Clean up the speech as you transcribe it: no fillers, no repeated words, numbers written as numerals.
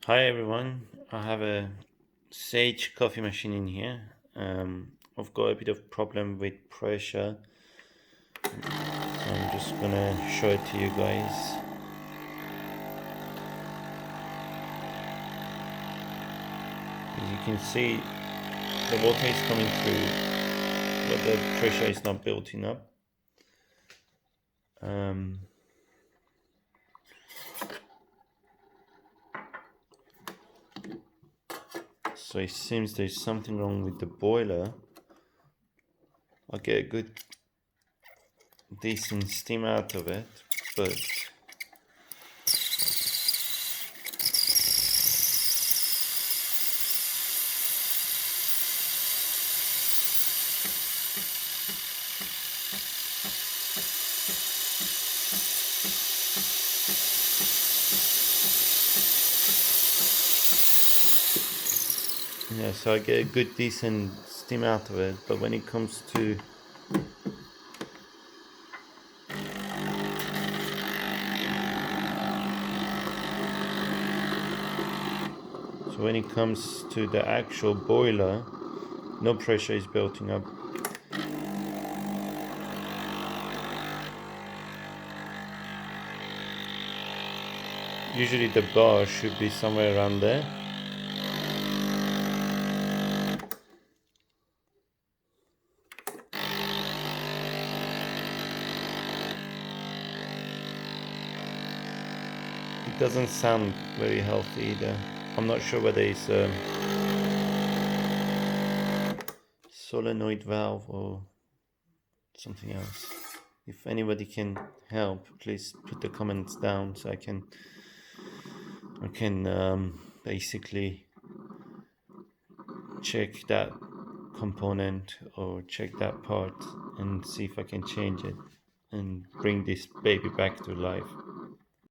Hi everyone, I have a Sage coffee machine in here. I've got a bit of problem with pressure, so I'm just gonna show it to you guys. As you can see, the water is coming through, but the pressure is not building up. Um, so it seems there's something wrong with the boiler. I get a good decent steam out of it, but yeah, so I get a good decent steam out of it, but when it comes to the actual boiler, no pressure is building up. Usually the bar should be somewhere around there. It doesn't sound very healthy either. I'm not sure whether it's a solenoid valve or something else. If anybody can help, please put the comments down so I can basically check that component or check that part and see if I can change it and bring this baby back to life.